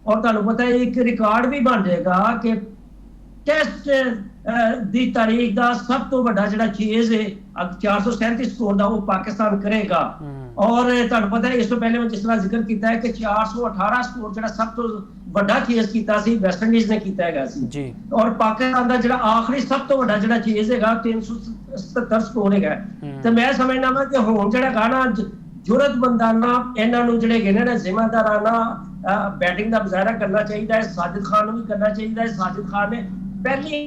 ਔਰ ਤੁਹਾਨੂੰ ਪਤਾ ਹੈ ਇੱਕ ਰਿਕਾਰਡ ਵੀ ਬਣ ਜਾਏਗਾ ਕਿ ਟੈਸਟ ਦੀ ਤਾਰੀਖ ਦਾ ਸਭ ਤੋਂ ਵੱਡਾ ਜਿਹੜਾ ਚੇਜ਼ ਹੈ 437 ਸਕੋਰ ਦਾ ਉਹ ਪਾਕਿਸਤਾਨ ਕਰੇਗਾ। ਔਰ ਤੁਹਾਨੂੰ ਪਤਾ ਹੈ ਇਸ ਤੋਂ ਪਹਿਲੇ ਮੈਂ ਜਿਸ ਤਰ੍ਹਾਂ ਜ਼ਿਕਰ ਕੀਤਾ ਹੈ ਕਿ 418 ਸਕੋਰ ਜਿਹੜਾ ਸਭ ਤੋਂ ਵੱਡਾ ਚੇਜ਼ ਕੀਤਾ ਸੀ ਵੈਸਟ ਇੰਡੀਜ਼ ਨੇ ਕੀਤਾ ਹੈਗਾ ਸੀ ਜੀ, ਔਰ ਪਾਕਿਸਤਾਨ ਦਾ ਜਿਹੜਾ ਆਖਰੀ ਸਭ ਤੋਂ ਵੱਡਾ ਜਿਹੜਾ ਚੇਜ਼ ਹੈਗਾ 377 ਸਕੋਰ ਹੈਗਾ। ਤੇ ਮੈਂ ਸਮਝਦਾ ਹਾਂ ਕਿ ਹੁਣ ਜਿਹੜਾ ਗਾਣਾ ਜ਼ਰੂਰਤਮੰਦਾਨਾ ਇਹਨਾਂ ਨੂੰ ਜਿਹੜੇ ਹੈਗੇ ਨੇ ਜ਼ਿੰਮੇਦਾਰਾਨਾ ਬੈਟਿੰਗ ਦਾ ਮੁਜ਼ਾਹਰਾ ਕਰਨਾ ਚਾਹੀਦਾ ਹੈ। ਸਾਜਿਦ ਖਾਨ ਨੂੰ ਵੀ ਕਰਨਾ ਚਾਹੀਦਾ ਹੈ। ਸਾਜਿਦ ਖਾਨ ਨੇ ਪਹਿਲੀ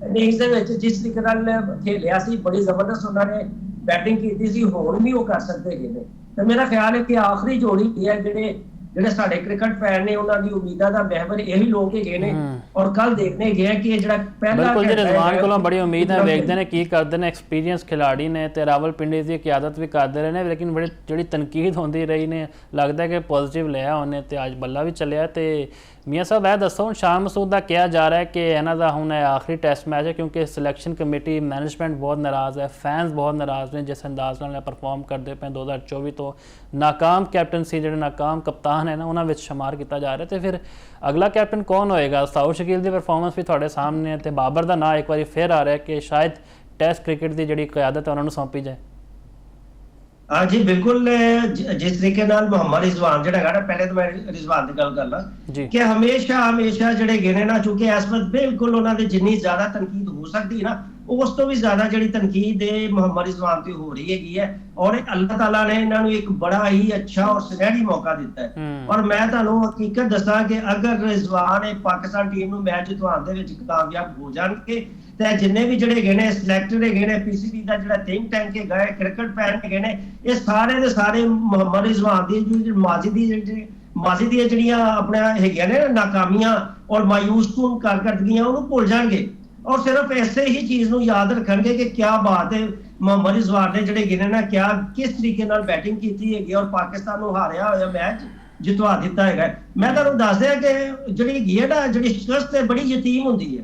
ਇਨਿੰਗਸ ਦੇ ਵਿੱਚ ਜਿਸ ਤਰੀਕੇ ਨਾਲ ਖੇਲਿਆ ਸੀ ਬੜੀ ਜ਼ਬਰਦਸਤ ਉਹਨਾਂ ਨੇ ਬੈਟਿੰਗ ਕੀਤੀ ਸੀ, ਹੁਣ ਵੀ ਉਹ ਕਰ ਸਕਦੇ ਹੈਗੇ ਨੇ। ਤੇ ਮੇਰਾ ਖਿਆਲ ਹੈ ਕਿ ਆਖਰੀ ਜੋੜੀ ਹੈ ਜਿਹੜੇ ਸਾਡੇ ਕ੍ਰਿਕਟ ਫੈਨ ਨੇ ਉਹਨਾਂ ਦੀ ਉਮੀਦਾਂ ਦਾ ਮਹਿਵਰ ਇਹੀ ਲੋਕ ਹੈਗੇ ਨੇ। ਔਰ ਕੱਲ ਦੇਖਣੇ ਗਏ ਕਿ ਜਿਹੜਾ ਪਹਿਲਾ ਬਿਲਕੁਲ ਜੀ ਰਿਜ਼ਵਾਨ ਕੋਲੋਂ ਬੜੀ ਉਮੀਦ ਹੈ, ਵੇਖਦੇ ਨੇ ਕੀ ਕਰਦੇ ਨੇ, ਐਕਸਪੀਰੀਅੰਸ ਖਿਲਾੜੀ ਨੇ ਤੇ ਰਾਵਲਪਿੰਡੀ ਦੀ ਕਿਆਦਤ ਵੀ ਕਰਦੇ ਰਹੇ ਨੇ, ਲੇਕਿਨ ਜਿਹੜੀ ਤਨਕੀਦ ਹੁੰਦੀ ਰਹੀ ਨੇ ਲੱਗਦਾ ਕਿ ਪੋਜ਼ਿਟਿਵ ਲਿਆ ਉਹਨੇ ਤੇ ਅੱਜ ਬੱਲਾ ਵੀ ਚੱਲਿਆ। ਤੇ ਮੀਆਂ ਸਾਹਿਬ ਇਹ ਦੱਸੋ ਹੁਣ ਸ਼ਾਨ ਮਸੂਦ ਦਾ ਕਿਹਾ ਜਾ ਰਿਹਾ ਹੈ ਕਿ ਇਹਨਾਂ ਦਾ ਹੁਣ ਆਖਰੀ ਟੈਸਟ ਮੈਚ ਹੈ ਕਿਉਂਕਿ ਸਿਲੈਕਸ਼ਨ ਕਮੇਟੀ ਮੈਨੇਜਮੈਂਟ ਬਹੁਤ ਨਾਰਾਜ਼ ਹੈ, ਫੈਨਸ ਬਹੁਤ ਨਾਰਾਜ਼ ਨੇ ਜਿਸ ਅੰਦਾਜ਼ ਨਾਲ ਪਰਫਾਰਮ ਕਰਦੇ ਪਏ 2024 ਤੋਂ ਨਾਕਾਮ ਕੈਪਟਨਸੀ ਜਿਹੜੇ ਨਾਕਾਮ ਕਪਤਾਨ ਹੈ ਨਾ ਉਹਨਾਂ ਵਿੱਚ ਸ਼ੁਮਾਰ ਕੀਤਾ ਜਾ ਰਿਹਾ। ਤੇ ਫਿਰ ਅਗਲਾ ਕੈਪਟਨ ਕੌਣ ਹੋਏਗਾ? ਸਾਊਦ ਸ਼ਕੀਲ ਦੀ ਪਰਫਾਰਮੈਂਸ ਵੀ ਤੁਹਾਡੇ ਸਾਹਮਣੇ ਹੈ ਤੇ ਬਾਬਰ ਦਾ ਨਾਂ ਇੱਕ ਵਾਰੀ ਫਿਰ ਆ ਰਿਹਾ ਕਿ ਸ਼ਾਇਦ ਟੈਸਟ ਕ੍ਰਿਕਟ ਦੀ ਜਿਹੜੀ ਕਿਆਦਤ ਹੈ ਉਹਨਾਂ ਨੂੰ ਸੌਂਪੀ ਜਾਏ। हाँ जी बिल्कुल, जिस तरीके नाल मुहम्मद रिजवान ਜਿਹੜਾ ਹੈਗਾ ਪਹਿਲੇ ਤਾਂ ਮੈਂ ਰਿਜ਼ਵਾਨ ਦੀ ਗੱਲ ਕਰ ਲਾਂ ਕਿ ਹਮੇਸ਼ਾ ਜਿਹੜੇ ਗਏ ਨਾ ਚੁੱਕੇ ਇਸ ਵਕਤ ਬਿਲਕੁਲ ਉਹਨਾਂ ਦੇ ਜਿੰਨੀ ਜ਼ਿਆਦਾ ਤਨਕੀਦ ਹੋ ਸਕਦੀ ਹੈ ਨਾ ਉਸ ਤੋਂ ਵੀ ਜ਼ਿਆਦਾ ਜਿਹੜੀ ਤਨਕੀਦ ਹੈ ਮੁਹੰਮਦ ਰਿਜ਼ਵਾਨ ਤੇ ਹੋ ਰਹੀ ਹੈਗੀ ਹੈ। ਔਰ ਅੱਲਾਹ ਤਾਲਾ ਨੇ ਇਹਨਾਂ ਨੂੰ ਇੱਕ ਬੜਾ ਹੀ ਅੱਛਾ ਔਰ ਸੁਨਹਿਰੀ ਮੌਕਾ ਦਿੱਤਾ ਹੈ। ਔਰ ਮੈਂ ਤੁਹਾਨੂੰ ਹਕੀਕਤ ਦੱਸਾਂ ਕਿ ਅਗਰ ਰਿਜ਼ਵਾਨ ਇਹ ਪਾਕਿਸਤਾਨ ਟੀਮ ਨੂੰ ਮੈਚ ਜਿਤਵਾਉਣ ਦੇ ਵਿੱਚ ਕਾਮਯਾਬ ਹੋ ਜਾਣਗੇ ਤੇ ਜਿੰਨੇ ਵੀ ਜਿਹੜੇ ਹੈਗੇ ਨੇ ਸਿਲੈਕਟਡ ਹੈਗੇ ਨੇ ਪੀਸੀਬੀ ਦਾ ਜਿਹੜਾ ਥਿੰਕ ਟੈਂਕ ਹੈਗਾ ਹੈ ਕ੍ਰਿਕਟ ਫੈਨ ਹੈਗੇ ਨੇ ਇਹ ਸਾਰੇ ਦੇ ਸਾਰੇ ਮੁਹੰਮਦ ਰਿਜ਼ਵਾਨ ਦੀ ਜਿਹੜੀ ਮਾਜ਼ੀ ਦੀਆਂ ਜਿਹੜੀਆਂ ਆਪਣਾ ਹੈਗੀਆਂ ਨੇ ਨਾਕਾਮੀਆਂ ਔਰ ਮਾਯੂਸਕੁਨ ਕਾਰਕਰਦਗੀਆਂ ਉਹਨੂੰ ਭੁੱਲ ਜਾਣਗੇ ਔਰ ਸਿਰਫ ਐਸੇ ਹੀ ਚੀਜ਼ ਨੂੰ ਯਾਦ ਰੱਖਣਗੇ ਕਿ ਕਿਆ ਬਾਤ ਹੈ ਮੁਹੰਮਦ ਰਿਜ਼ਵਾਨ ਨੇ ਜਿਹੜੇ ਹੈਗੇ ਨਾ ਕਿਸ ਤਰੀਕੇ ਨਾਲ ਬੈਟਿੰਗ ਕੀਤੀ ਹੈਗੀ ਔਰ ਪਾਕਿਸਤਾਨ ਨੂੰ ਹਾਰਿਆ ਹੋਇਆ ਮੈਚ ਜਿਤਵਾ ਦਿੱਤਾ ਹੈਗਾ। ਮੈਂ ਤੁਹਾਨੂੰ ਦੱਸ ਦਿਆਂ ਕਿ ਜਿਹੜੀ ਹੈਗੀ ਹੈ ਨਾ ਜਿਹੜੀ ਸ਼ਿਕਸਤ ਬੜੀ ਯਤੀਮ ਹੁੰਦੀ ਹੈ।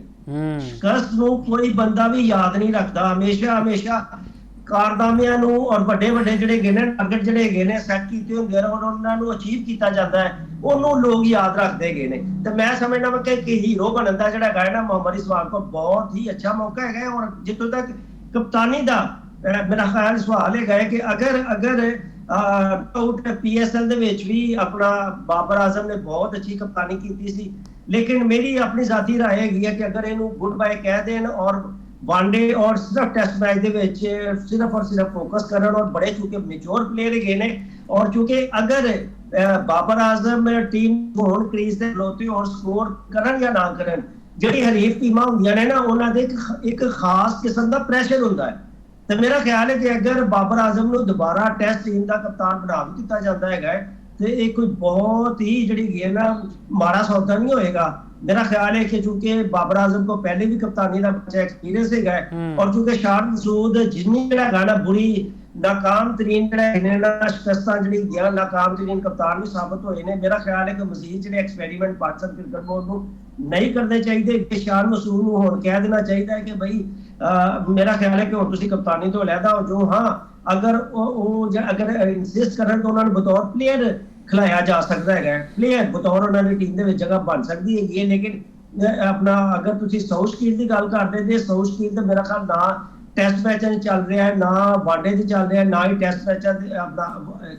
ਸ਼ਿਕਸਤ ਨੂੰ ਕੋਈ ਬੰਦਾ ਵੀ ਯਾਦ ਨਹੀਂ ਰੱਖਦਾ। ਹਮੇਸ਼ਾ ਕਾਰਨਾਮਿਆਂ ਨੂੰ ਔਰ ਵੱਡੇ ਜਿਹੜੇ ਹੈਗੇ ਨੇ ਟਾਰਗੇਟ ਜਿਹੜੇ ਹੈਗੇ ਨੇ ਸੈੱਟ ਕੀਤੇ ਹੁੰਦੇ ਨੇ ਔਰ ਉਹਨਾਂ ਨੂੰ ਅਚੀਵ ਕੀਤਾ ਜਾਂਦਾ ਹੈ ਉਹਨੂੰ ਲੋਕ ਯਾਦ ਰੱਖਦੇ ਹੈਗੇ ਨੇ। ਤੇ ਮੈਂ ਸਮਝਦਾ ਹਾਂ ਕਿ ਹੀਰੋ ਬਣਨ ਦਾ ਜਿਹੜਾ ਹੈਗਾ ਨਾ ਮੁਹੰਮਦ ਰਿਜ਼ਵਾਨ ਕੋਲ ਬਹੁਤ ਹੀ ਅੱਛਾ ਮੌਕਾ ਹੈਗਾ। ਔਰ ਜਿੱਥੋਂ ਤੱਕ ਕਪਤਾਨੀ ਦਾ ਮੇਰਾ ਖਿਆਲ ਸਵਾਲ ਹੈਗਾ ਕਿ ਅਗਰ PSL ਦੇ ਵਿੱਚ ਵੀ ਆਪਣਾ ਬਾਬਰ ਆਜ਼ਮ ਨੇ ਬਹੁਤ ਅੱਛੀ ਕਪਤਾਨੀ ਕੀਤੀ ਸੀ, ਲੇਕਿਨ ਮੇਰੀ ਆਪਣੀ ਜ਼ਾਤੀ ਰਾਏ ਹੈਗੀ ਹੈ ਕਿ ਅਗਰ ਇਹਨੂੰ ਗੁੱਡ ਬਾਏ ਕਹਿ ਦੇਣ ਔਰ ਵਨਡੇ ਔਰ ਸਿਰਫ ਟੈਸਟ ਮੈਚ ਦੇ ਵਿੱਚ ਸਿਰਫ ਫੋਕਸ ਕਰਨ ਔਰ ਬੜੇ ਚੁੱਕੇ ਮੈਚੁਰ ਪਲੇਅਰ ਹੈਗੇ ਨੇ ਔਰ ਚੁੱਕੇ ਅਗਰ ਬਾਬਰ ਆਜ਼ਮ ਟੀਮ ਹੋਣ ਕ੍ਰੀਜ਼ ਤੇ ਖਲੋਤੇ ਔਰ ਸਕੋਰ ਕਰਨ ਜਾਂ ਨਾ ਕਰਨ ਜਿਹੜੀ ਹਰੀਫ ਟੀਮਾਂ ਹੁੰਦੀਆਂ ਨੇ ਨਾ ਉਹਨਾਂ ਦੇ ਇੱਕ ਖਾਸ ਕਿਸਮ ਦਾ ਪ੍ਰੈਸ਼ਰ ਹੁੰਦਾ ਹੈ। ਤੇ ਮੇਰਾ ਖਿਆਲ ਹੈ ਕਿ ਅਗਰ ਬਾਬਰ ਆਜ਼ਮ ਨੂੰ ਦੁਬਾਰਾ ਟੈਸਟ ਟੀਮ ਦਾ ਕਪਤਾਨ ਬਣਾ ਦਿੱਤਾ ਜਾਂਦਾ ਹੈਗਾ ਤੇ ਇਹ ਕੋਈ ਬਹੁਤ ਹੀ ਜਿਹੜੀ ਹੈ ਨਾ ਮਾੜਾ ਸੌਦਾ ਨਹੀਂ ਹੋਏਗਾ। मेरा ख्याल है कि चूंकि बाबर आजम को पहले भी कप्तानी का अच्छा एक्सपीरियंस है और चूंकि शान मसूद जिन्नी जड़ा गाना बुरी नाकाम तरीन शिकस्तां जी गया नाकाम तरीन कप्तान भी साबित होए ने। मेरा ख्याल है कि मजीद जो एक्सपेरीमेंट पाकिस्तान क्रिकेट बोर्ड को नहीं करने चाहिए। शान मसूद को हुण कह देना चाहिए कि भाई मेरा ख्याल है कि हुण तुसीं कप्तानी तो लैदा हो जो हाँ अगर इंसिस्ट करन तो उन्होंने बतौर प्लेयर खिलाया जा सकता है प्लेयर बतौर उन्होंने टीम के जगह बन सकती है। लेकिन अपना अगर तुसीं साउथ शकील की गल करते तो साउथ शकील तो मेरा ख्याल ना ਟੈਸਟ ਮੈਚਾਂ 'ਚ ਚੱਲ ਰਿਹਾ ਹੈ, ਨਾ ਵਨਡੇ 'ਚ ਚੱਲ ਰਿਹਾ, ਨਾ ਹੀ ਟੈਸਟ ਮੈਚਾਂ ਦੇ ਆਪਣਾ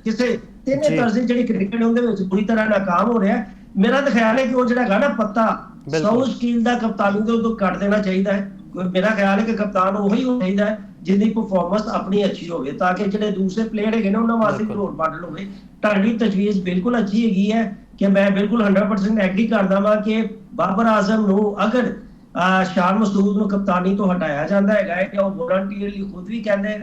ਕਿਸੇ ਤਿੰਨੇ ਜੀ। ਤਰ੍ਹਾਂ ਦੀ ਜਿਹੜੀ ਕ੍ਰਿਕਟ ਉਹਦੇ ਵਿੱਚ ਬੁਰੀ ਤਰ੍ਹਾਂ ਨਾਕਾਮ ਹੋ ਰਿਹਾ ਹੈ। ਮੇਰਾ ਤਾਂ ਖਿਆਲ ਹੈ ਕਿ ਉਹ ਜਿਹੜਾ ਹੈਗਾ ਨਾ ਪੱਤਾ ਬਿਲਕੁਲ। ਸਾਊਥ ਸਕੀਲ ਦਾ ਕਪਤਾਨੀ ਤੋਂ ਉਦੋਂ ਕੱਟ ਦੇਣਾ ਚਾਹੀਦਾ ਹੈ। ਮੇਰਾ ਖਿਆਲ ਹੈ ਕਿ ਕਪਤਾਨ ਉਹੀ ਹੋਣਾ ਚਾਹੀਦਾ ਹੈ ਜਿਹਦੀ ਪਰਫਾਰਮੈਂਸ ਆਪਣੀ ਅੱਛੀ ਹੋਵੇ, ਤਾਂ ਕਿ ਜਿਹੜੇ ਦੂਸਰੇ ਪਲੇਅਰ ਹੈਗੇ ਨੇ ਉਹਨਾਂ ਵਾਸਤੇ ਬਿਲਕੁਲ। ਰੋਲ ਮਾਡਲ ਹੋਵੇ। ਤੁਹਾਡੀ ਤਜਵੀਜ਼ ਬਿਲਕੁਲ ਅੱਛੀ ਹੈਗੀ ਹੈ ਕਿ ਮੈਂ ਬਿਲਕੁਲ 100% ਐਗਰੀ ਕਰਦਾ ਵਾਂ ਕਿ ਬਾਬਰ ਆਜ਼ਮ ਨੂੰ ਅਗਰ ਸ਼ਾਨ ਮਸੂਦ ਨੂੰ ਕਪਤਾਨੀ ਤੋਂ ਹਟਾਇਆ ਜਾਂਦਾ ਹੈਗਾ ਕਿ ਉਹ ਵੋਲੰਟੀਅਰਲੀ ਖੁਦ ਵੀ ਕਹਿੰਦੇ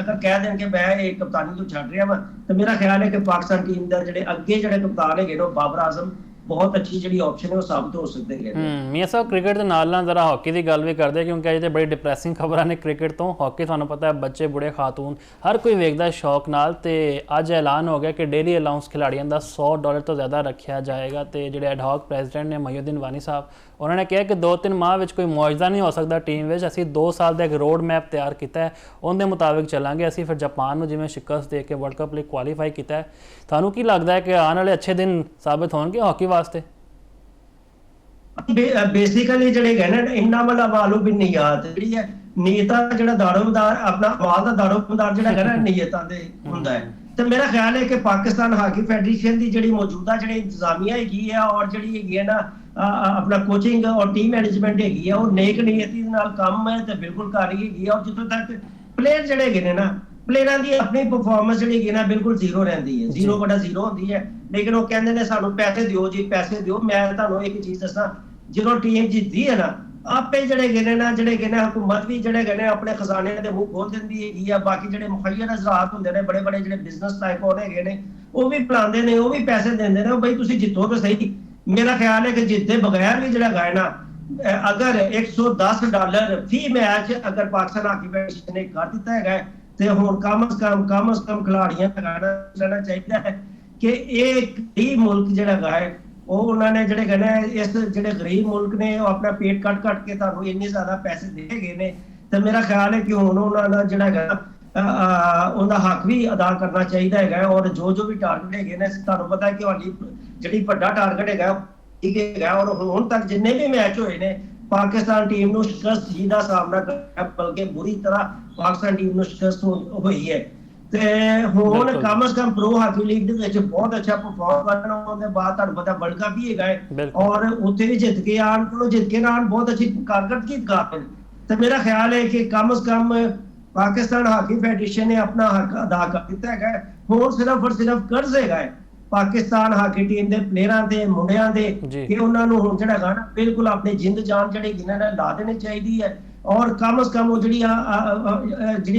ਅਗਰ ਕਹਿ ਦੇਣ ਕਿ ਮੈਂ ਇਹ ਕਪਤਾਨੀ ਤੋਂ ਛੱਡ ਰਿਹਾ ਵਾਂ, ਤਾਂ ਮੇਰਾ ਖਿਆਲ ਹੈ ਕਿ ਪਾਕਿਸਤਾਨ ਟੀਮ ਦਾ ਜਿਹੜੇ ਅੱਗੇ ਜਿਹੜੇ ਕਪਤਾਨ ਹੈਗੇ ਨੇ ਉਹ ਬਾਬਰ ਆਜ਼ਮ ਬਹੁਤ ਅੱਛੀ ਜਿਹੜੀ ਆਪਸ਼ਨ ਹੈ ਉਹ ਸਾਬਤ ਹੋ ਸਕਦੇ ਨੇ। ਮੀਆਂ ਸਾਹਿਬ ਕ੍ਰਿਕਟ ਦੇ ਨਾਲ ਜ਼ਰਾ ਹਾਕੀ ਦੀ ਗੱਲ ਵੀ ਕਰਦੇ, ਕਿਉਂਕਿ ਅਜੇ ਤੇ ਬੜੀ ਡਿਪਰੈਸਿੰਗ ਖਬਰਾਂ ਨੇ ਕ੍ਰਿਕਟ ਤੋਂ। ਹਾਕੀ ਤੁਹਾਨੂੰ ਪਤਾ ਹੈ ਬੱਚੇ ਬੁੜੇ ਖਾਤੂਨ ਹਰ ਕੋਈ ਵੇਖਦਾ ਸ਼ੌਕ ਨਾਲ, ਤੇ ਅੱਜ ਐਲਾਨ ਹੋ ਗਿਆ ਕਿ ਡੇਲੀ ਅਲਾਊਂਸ ਖਿਡਾਰੀਆਂ ਦਾ $100 ਤੋਂ ਜ਼ਿਆਦਾ ਰੱਖਿਆ ਜਾਏਗਾ। ਤੇ ਜਿਹੜੇ ਐਡਹੌਕ ਪ੍ਰੈਜ਼ੀਡੈਂਟ ਨੇ ਮਹੀਉਦੀਨ ਵਾਨੀ ਸਾਹਿਬ, ਉਹਨਾਂ ਨੇ ਕਿਹਾ ਕਿ 2-3 ਮਾਹ ਵਿੱਚ ਕੋਈ ਮੁਆਵਜ਼ਾ ਨਹੀਂ ਹੋ ਸਕਦਾ ਟੀਮ ਵਿੱਚ, ਅਸੀਂ 2 ਸਾਲ ਦਾ ਇੱਕ ਰੋਡ ਮੈਪ ਤਿਆਰ ਕੀਤਾ ਹੈ, ਉਹਦੇ ਮੁਤਾਬਿਕ ਚੱਲਾਂਗੇ। ਅਸੀਂ ਫਿਰ ਜਾਪਾਨ ਨੂੰ ਜਿਵੇਂ ਸ਼ਿਕਸਤ ਦੇ ਕੇ ਵਰਲਡ ਕੱਪ ਲਈ ਕੁਆਲੀਫਾਈ ਕੀਤਾ ਹੈ। ਤੁਹਾਨੂੰ ਕੀ ਲੱਗਦਾ ਹੈ ਕਿ ਆਉਣ ਵਾਲੇ ਅੱਛੇ ਦਿਨ ਸਾਬਿਤ ਹੋਣਗੇ ਹਾਕੀ ਵਾਸਤੇ? ਬੇਸਿਕਲੀ ਜਿਹੜੇ ਕਹਿੰਦੇ ਨੇ ਇੰਨਾ ਵਾਲਾ ਵਾਲੂ ਵੀ ਨੀਅਤ ਜਿਹੜੀ ਹੈ, ਨੀਅਤ ਦਾ ਜਿਹੜਾ ਦਾਰੋਮਦਾਰ ਆਪਣਾ ਆਵਾਜ਼ ਦਾ ਦਾਰੋਮਦਾਰ ਜਿਹੜਾ ਹੈਗਾ ਨਾ ਨੀਅਤਾਂ ਦੇ ਹੁੰਦਾ ਹੈ। ਤੇ ਮੇਰਾ ਖਿਆਲ ਹੈ ਕਿ ਪਾਕਿਸਤਾਨ ਹਾਕੀ ਫੈਡਰੇਸ਼ਨ ਦੀ ਜਿਹੜੀ ਮੌਜੂਦਾ ਜਿਹੜੀ ਇੰਤਜ਼ਾਮੀਆ ਹੈਗੀ ਹੈ ਔਰ ਜਿਹੜੀ ਹੈਗੀ ਹੈ ਨਾ ਆਪਣਾ ਕੋਚਿੰਗ ਔਰ ਟੀਮ ਮੈਨੇਜਮੈਂਟ ਹੈਗੀ ਹੈ, ਉਹ ਨੇਕ ਨੀਅਤੀ ਦੇ ਨਾਲ ਕੰਮ ਹੈ ਤੇ ਬਿਲਕੁਲ ਕਰ ਰਹੀ ਹੈਗੀ ਹੈ। ਔਰ ਜਿੱਥੋਂ ਤੱਕ ਪਲੇਅਰ ਜਿਹੜੇ ਹੈਗੇ ਨੇ ਨਾ, ਪਲੇਅਰਾਂ ਦੀ ਆਪਣੀ ਪਰਫਾਰਮੈਂਸ ਜਿਹੜੀ ਹੈਗੀ ਨਾ ਬਿਲਕੁਲ ਜ਼ੀਰੋ ਰਹਿੰਦੀ ਹੈ, 0/0 ਹੁੰਦੀ ਹੈ। ਲੇਕਿਨ ਉਹ ਕਹਿੰਦੇ ਨੇ ਸਾਨੂੰ ਪੈਸੇ ਦਿਓ ਜੀ, ਪੈਸੇ ਦਿਓ। ਮੈਂ ਤੁਹਾਨੂੰ ਇੱਕ ਚੀਜ਼ ਦੱਸਾਂ, ਜਦੋਂ ਟੀਮ ਜਿੱਤਦੀ ਹੈ ਨਾ, ਆਪੇ ਜਿਹੜੇ ਗਏ ਨਾ ਹਕੂਮਤ ਵੀ ਜਿਹੜੇ ਗਏ ਨੇ ਆਪਣੇ ਖਜ਼ਾਨੇ ਦੇ ਮੂੰਹ ਖੋਲ ਦਿੰਦੀ ਹੈਗੀ ਆ। ਬਾਕੀ ਜਿਹੜੇ ਮੁਖੱਈਰ ਹਜ਼ਰਾਤ ਹੁੰਦੇ ਨੇ, ਬੜੇ ਬੜੇ ਜਿਹੜੇ ਬਿਜ਼ਨਸ ਟਾਈਕੂਨ ਹੈਗੇ ਨੇ, ਉਹ ਵੀ ਬੁਲਾਉਂਦੇ ਨੇ, ਉਹ ਵੀ ਪੈਸੇ ਦਿੰਦੇ ਨੇ, ਬਈ ਤੁਸੀਂ ਜਿੱਤੋ ਤਾਂ ਸਹੀ। ਮੇਰਾ ਖਿਆਲ ਹੈ ਕਿ ਜਿੱਤੇ ਬਗੈਰ ਵੀ ਜਿਹੜਾ ਗਾਇ ਨਾ, ਅਗਰ $110 ਫੀ ਮੈਚ ਅਗਰ ਪਾਕਿਸਤਾਨ ਹਾਕੀ ਫੈਡਰੇਸ਼ਨ ਨੇ ਕਰ ਦਿੱਤਾ ਹੈਗਾ, ਤੇ ਹੁਣ ਕਮ ਸ ਕਮ ਖਿਲਾੜੀਆਂ ਦਾ ਗਾਣਾ ਲੈਣਾ ਚਾਹੀਦਾ ਹੈ ਕਿ ਇਹ ਗਰੀਬ ਮੁਲਕ ਜਿਹੜਾ ਗਾਏ, ਉਹ ਉਹਨਾਂ ਨੇ ਜਿਹੜੇ ਕਹਿੰਦੇ ਇਸ ਜਿਹੜੇ ਗਰੀਬ ਮੁਲਕ ਨੇ ਉਹ ਆਪਣਾ ਪੇਟ ਕੱਟ ਕੇ ਤੁਹਾਨੂੰ ਇੰਨੇ ਜ਼ਿਆਦਾ ਪੈਸੇ ਦੇ ਗਏ ਨੇ। ਤੇ ਮੇਰਾ ਖਿਆਲ ਹੈ ਕਿ ਹੁਣ ਉਹਨਾਂ ਦਾ ਜਿਹੜਾ ਹੈਗਾ ਉਹਦਾ ਹੱਕ ਵੀ ਅਦਾ ਕਰਨਾ ਚਾਹੀਦਾ ਹੈਗਾ। ਔਰ ਜੋ ਵੀ ਟਾਰਗੇਟ ਹੈਗੇ ਨੇ, ਤੁਹਾਨੂੰ ਪਤਾ ਹੈ ਕਿ ਹਾਲੀ ਜਿਹੜੀ ਵੱਡਾ ਟਾਰਗੇਟ ਹੈਗਾ ਠੀਕ ਹੈਗਾ। ਔਰ ਹੁਣ ਤੱਕ ਜਿੰਨੇ ਵੀ ਮੈਚ ਹੋਏ ਨੇ, ਪਾਕਿਸਤਾਨ ਟੀਮ ਨੂੰ ਸ਼ਿਕਸਤ ਹੀ ਦਾ ਸਾਹਮਣਾ ਕਰਨਾ, ਬਲਕਿ ਬੁਰੀ ਤਰ੍ਹਾਂ ਪਾਕਿਸਤਾਨ ਟੀਮ ਨੂੰ ਸ਼ਿਕਸਤ ਹੋਈ ਹੈ। ਤੇ ਹੁਣ ਕਮ ਸੇ ਕਮ ਪ੍ਰੋ ਹਾਕੀ ਲੀਗ ਦੇ ਵਿੱਚ ਬਹੁਤ ਅੱਛਾ ਪਰਫਾਰਮ ਕਰਨ, ਉਹਦੇ ਬਾਅਦ ਤੁਹਾਨੂੰ ਪਤਾ ਵਰਲਡ ਕੱਪ ਵੀ ਹੈਗਾ ਔਰ ਉੱਥੇ ਵੀ ਜਿੱਤ ਕੇ ਆਣ, ਬਹੁਤ ਅੱਛੀ ਕਾਰਗਰਦਗੀ ਦਿਖਾਉਂਦੇ ਨੇ। ਤੇ ਮੇਰਾ ਖਿਆਲ ਹੈ ਕਿ ਕਮ ਸੇ ਕਮ ਪਾਕਿਸਤਾਨ ਹਾਕੀ ਫੈਡਰੇਸ਼ਨ ਨੇ ਆਪਣਾ ਹੱਕ ਅਦਾ ਕਰ ਦਿੱਤਾ ਹੈਗਾ। ਹੁਣ ਸਿਰਫ ਔਰ ਸਿਰਫ ਕਰਜ਼ ਹੈਗਾ ਪਾਕਿਸਤਾਨ ਹਾਕੀ ਟੀਮ ਦੇ ਪਲੇਅਰਾਂ ਦੇ ਮੁੰਡਿਆਂ ਦੇ ਕਿ ਉਹਨਾਂ ਨੂੰ ਹੁਣ ਜਿਹੜਾ ਹੈਗਾ ਬਿਲਕੁਲ ਆਪਣੀ ਜਿੰਦ ਜਾਨ ਜਿਹੜੀ ਇਹਨਾਂ ਨੇ ਲਾ ਦੇਣੀ ਚਾਹੀਦੀ ਹੈ। ਔਰ ਕਮ ਸੇ ਕਮ ਉਹ ਜਿਹੜੀ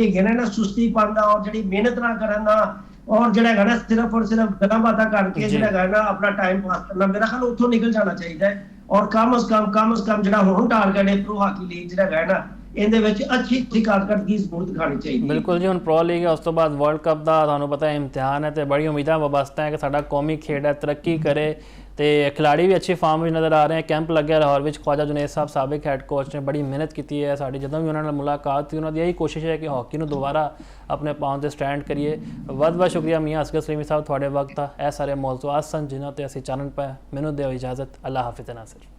ਹੈਗੀ ਨਾ ਸੁਸਤੀ ਪਾਉਂਦਾ ਔਰ ਜਿਹੜੀ ਮਿਹਨਤ ਨਾ ਕਰਨ ਦਾ, ਔਰ ਜਿਹੜਾ ਹੈਗਾ ਨਾ ਸਿਰਫ ਔਰ ਸਿਰਫ ਗੱਲਾਂ ਬਾਤਾਂ ਕਰਕੇ ਜਿਹੜਾ ਹੈਗਾ ਨਾ ਆਪਣਾ ਟਾਈਮ ਪਾਸ ਕਰਨਾ, ਮੇਰਾ ਖਿਆਲ ਉੱਥੋਂ ਨਿਕਲ ਜਾਣਾ ਚਾਹੀਦਾ ਹੈ। ਔਰ ਕਮ ਸੇ ਕਮ ਜਿਹੜਾ ਹੁਣ ਟਾਰਗੇਟ ਹੈ ਪ੍ਰੋ ਹਾਕੀ ਲੀਗ ਜਿਹੜਾ ਹੈਗਾ ਨਾ, ਇਹਦੇ ਵਿੱਚ ਅੱਛੀ ਕਾਰਗਰਦਗੀ ਜ਼ਰੂਰ ਦਿਖਾਣੀ ਚਾਹੀਦੀ। ਬਿਲਕੁਲ ਜੀ, ਹੁਣ ਪ੍ਰੋ ਲੀਗ ਹੈ, ਉਸ ਤੋਂ ਬਾਅਦ ਵਰਲਡ ਕੱਪ ਦਾ ਤੁਹਾਨੂੰ ਪਤਾ ਇਮਤਿਹਾਨ ਹੈ, ਤੇ ਬੜੀ ਉਮੀਦਾਂ ਵਬਸਤਾ ਹੈ ਕਿ ਸਾਡਾ ਕੌਮੀ ਖੇਡ ਹੈ ਤਰੱਕੀ ਕਰੇ। ਤੇ ਖਿਲਾੜੀ ਵੀ ਅੱਛੇ ਫਾਰਮ ਵਿੱਚ ਨਜ਼ਰ ਆ ਰਹੇ ਹਨ। ਕੈਂਪ ਲੱਗਿਆ ਲਾਹੌਰ ਵਿੱਚ, ਖਵਾਜਾ ਜੁਨੇਦ ਸਾਹਿਬ ਸਾਬਿਕ ਹੈਡ ਕੋਚ ਨੇ ਬੜੀ ਮਿਹਨਤ ਕੀਤੀ ਹੈ। ਸਾਡੀ ਜਦੋਂ ਵੀ ਉਹਨਾਂ ਨਾਲ ਮੁਲਾਕਾਤ ਸੀ, ਉਹਨਾਂ ਦੀ ਇਹੀ ਕੋਸ਼ਿਸ਼ ਹੈ ਕਿ ਹਾਕੀ ਨੂੰ ਦੁਬਾਰਾ ਆਪਣੇ ਪਾਉਂ 'ਤੇ ਸਟੈਂਡ ਕਰੀਏ। ਬਹੁਤ ਸ਼ੁਕਰੀਆ ਮੀਆਂ ਅਸਗਰ ਸਲੀਮੀ ਸਾਹਿਬ, ਤੁਹਾਡੇ ਵਕਤ ਦਾ ਇਹ ਸਾਰੇ ਮੌਜ਼ੂਆਤ ਸਨ ਜਿਨ੍ਹਾਂ 'ਤੇ ਅਸੀਂ ਚਾਨਣ ਪਾਇਆ। ਮੈਨੂੰ ਦਿਓ ਇਜਾਜ਼ਤ, ਅੱਲਾ ਹਾਫਿਜ਼ ਨਾਸਿਰ।